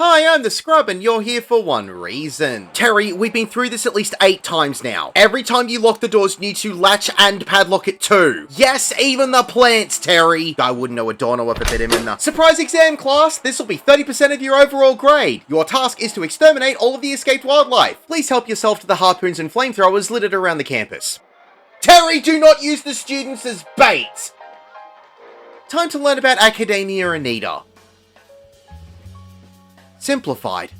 Hi, I'm the Scrub, and you're here for one reason. Terry, we've been through this at least 8 times now. Every time you lock the doors, you need to latch and padlock it too. Yes, even the plants, Terry. I wouldn't know a doorknob if it fit him in the surprise exam, class. This will be 30% of your overall grade. Your task is to exterminate all of the escaped wildlife. Please help yourself to the harpoons and flamethrowers littered around the campus. Terry, do not use the students as bait. Time to learn about Akadaemia Anyder. Simplified.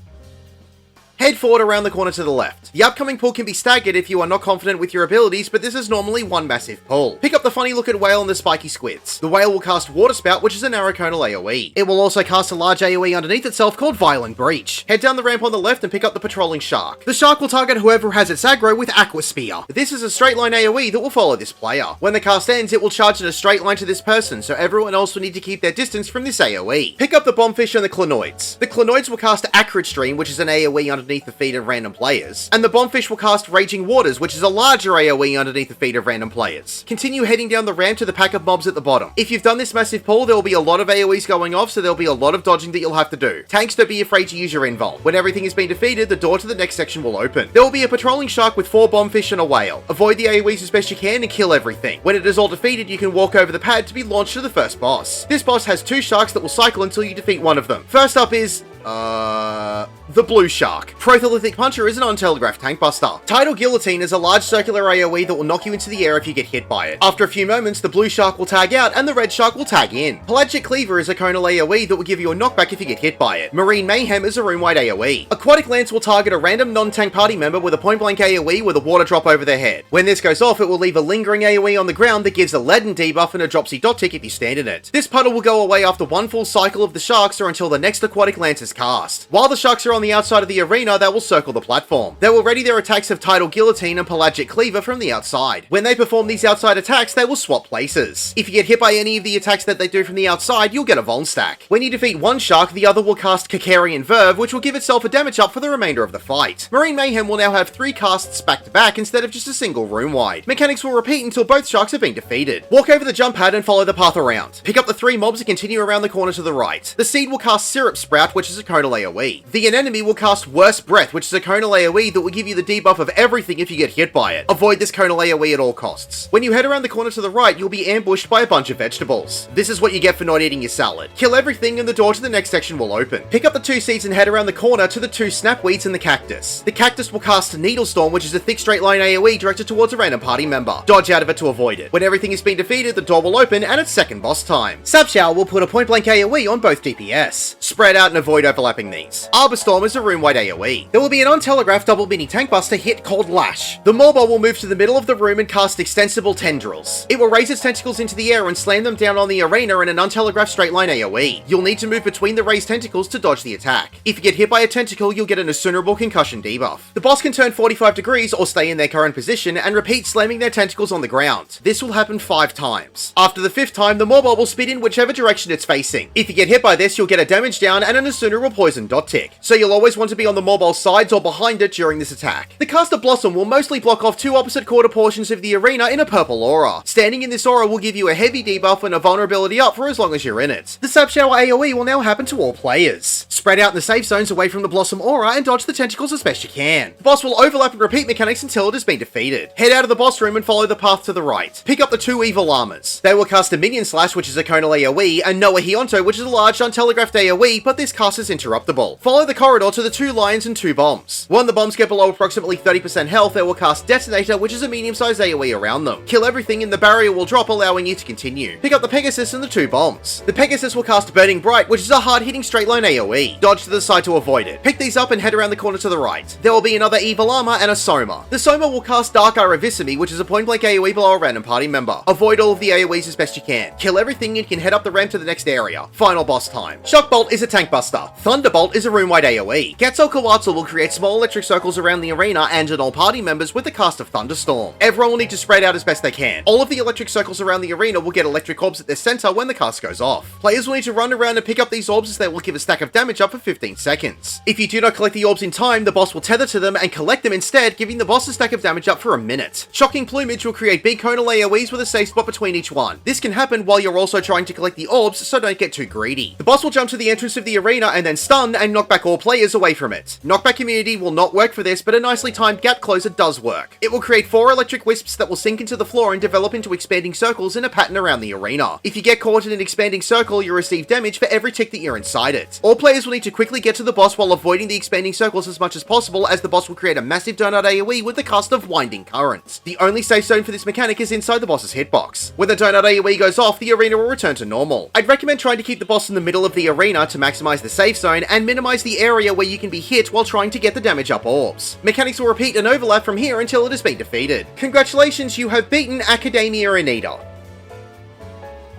Head forward around the corner to the left. The upcoming pull can be staggered if you are not confident with your abilities, but this is normally one massive pull. Pick up the funny looking whale and the spiky squids. The whale will cast Water Spout, which is a narrow conal AoE. It will also cast a large AoE underneath itself called Violent Breach. Head down the ramp on the left and pick up the patrolling shark. The shark will target whoever has its aggro with Aqua Spear. This is a straight line AoE that will follow this player. When the cast ends, it will charge in a straight line to this person, so everyone else will need to keep their distance from this AoE. Pick up the bombfish and the clanoids. The clanoids will cast Acrid Stream, which is an AoE underneath the feet of random players, and the bombfish will cast Raging Waters, which is a larger AoE underneath the feet of random players. Continue heading down the ramp to the pack of mobs at the bottom. If you've done this massive pull, there will be a lot of AoEs going off, so there'll be a lot of dodging that you'll have to do. Tanks, don't be afraid to use your invul. When everything has been defeated, the door to the next section will open. There will be a patrolling shark with 4 bombfish and a whale. Avoid the AoEs as best you can and kill everything. When it is all defeated, you can walk over the pad to be launched to the first boss. This boss has 2 sharks that will cycle until you defeat one of them. First up is the blue shark. Protolithic Puncher is an untelegraphed tank buster. Tidal Guillotine is a large circular AoE that will knock you into the air if you get hit by it. After a few moments, the blue shark will tag out and the red shark will tag in. Pelagic Cleaver is a conal AoE that will give you a knockback if you get hit by it. Marine Mayhem is a room-wide AoE. Aquatic Lance will target a random non-tank party member with a point-blank AoE with a water drop over their head. When this goes off, it will leave a lingering AoE on the ground that gives a leaden debuff and a dropsy dot tick if you stand in it. This puddle will go away after one full cycle of the sharks or until the next Aquatic Lance is cast. While the sharks are on the outside of the arena, they will circle the platform. They will ready their attacks of Tidal Guillotine and Pelagic Cleaver from the outside. When they perform these outside attacks, they will swap places. If you get hit by any of the attacks that they do from the outside, you'll get a Vuln stack. When you defeat one shark, the other will cast Kikarian Verve, which will give itself a damage up for the remainder of the fight. Marine Mayhem will now have 3 casts back to back instead of just a single room wide. Mechanics will repeat until both sharks have been defeated. Walk over the jump pad and follow the path around. Pick up the 3 mobs and continue around the corner to the right. The seed will cast Syrup Sprout, which is a conal AoE. The anemone will cast Worst Breath, which is a conal AoE that will give you the debuff of everything if you get hit by it. Avoid this conal AoE at all costs. When you head around the corner to the right, you'll be ambushed by a bunch of vegetables. This is what you get for not eating your salad. Kill everything and the door to the next section will open. Pick up the 2 seeds and head around the corner to the 2 snapweeds and the cactus. The cactus will cast Needle Storm, which is a thick straight line AoE directed towards a random party member. Dodge out of it to avoid it. When everything has been defeated, the door will open and it's second boss time. Sapshower will put a point blank AoE on both DPS. Spread out and avoid overlapping these. Arborstorm is a room-wide AoE. There will be an untelegraphed double mini tank buster hit called Lash. The Morbol will move to the middle of the room and cast Extensible Tendrils. It will raise its tentacles into the air and slam them down on the arena in an untelegraphed straight line AoE. You'll need to move between the raised tentacles to dodge the attack. If you get hit by a tentacle, you'll get an Incinerable Concussion debuff. The boss can turn 45 degrees or stay in their current position and repeat slamming their tentacles on the ground. This will happen 5 times. After the 5th time, the Morbol will spin in whichever direction it's facing. If you get hit by this, you'll get a damage down and an Incinerable Poison dot tick. So you'll always want to be on the Morbol's sides or behind it during this attack. The caster Blossom will mostly block off 2 opposite quarter portions of the arena in a purple aura. Standing in this aura will give you a heavy debuff and a vulnerability up for as long as you're in it. The Sapshower AoE will now happen to all players. Spread out in the safe zones away from the Blossom aura and dodge the tentacles as best you can. The boss will overlap and repeat mechanics until it has been defeated. Head out of the boss room and follow the path to the right. Pick up the 2 evil llamas. They will cast a Minion Slash, which is a conal AoE, and Noah Hionto, which is a large untelegraphed AoE, but this cast is interruptible. Follow the corridor to the 2 lions and 2 bombs. When the bombs get below approximately 30% health, they will cast Detonator, which is a medium-sized AoE around them. Kill everything and the barrier will drop, allowing you to continue. Pick up the Pegasus and the 2 bombs. The Pegasus will cast Burning Bright, which is a hard-hitting straight line AoE. Dodge to the side to avoid it. Pick these up and head around the corner to the right. There will be another Evil Armor and a Soma. The Soma will cast Dark Aravissimi, which is a point-blank AoE below a random party member. Avoid all of the AoEs as best you can. Kill everything and you can head up the ramp to the next area. Final boss time. Shock Bolt is a tank buster. Thunderbolt is a room-wide AoE. AoE. Quetzalcoatl will create small electric circles around the arena and on all party members with the cast of Thunderstorm. Everyone will need to spread out as best they can. All of the electric circles around the arena will get electric orbs at their center when the cast goes off. Players will need to run around and pick up these orbs as they will give a stack of damage up for 15 seconds. If you do not collect the orbs in time, the boss will tether to them and collect them instead, giving the boss a stack of damage up for a minute. Shocking Plumage will create big conal AoEs with a safe spot between each one. This can happen while you're also trying to collect the orbs, so don't get too greedy. The boss will jump to the entrance of the arena and then stun and knock back all players away from it. Knockback immunity will not work for this, but a nicely timed gap closer does work. It will create 4 electric wisps that will sink into the floor and develop into expanding circles in a pattern around the arena. If you get caught in an expanding circle, you receive damage for every tick that you're inside it. All players will need to quickly get to the boss while avoiding the expanding circles as much as possible, as the boss will create a massive donut AoE with the cast of Winding Currents. The only safe zone for this mechanic is inside the boss's hitbox. When the donut AoE goes off, the arena will return to normal. I'd recommend trying to keep the boss in the middle of the arena to maximize the safe zone and minimize the area where you can be hit while trying to get the damage up orbs. Mechanics will repeat and overlap from here until it has been defeated. Congratulations, you have beaten Akadaemia Anyder.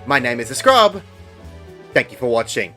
My name is The Scrub. Thank you for watching.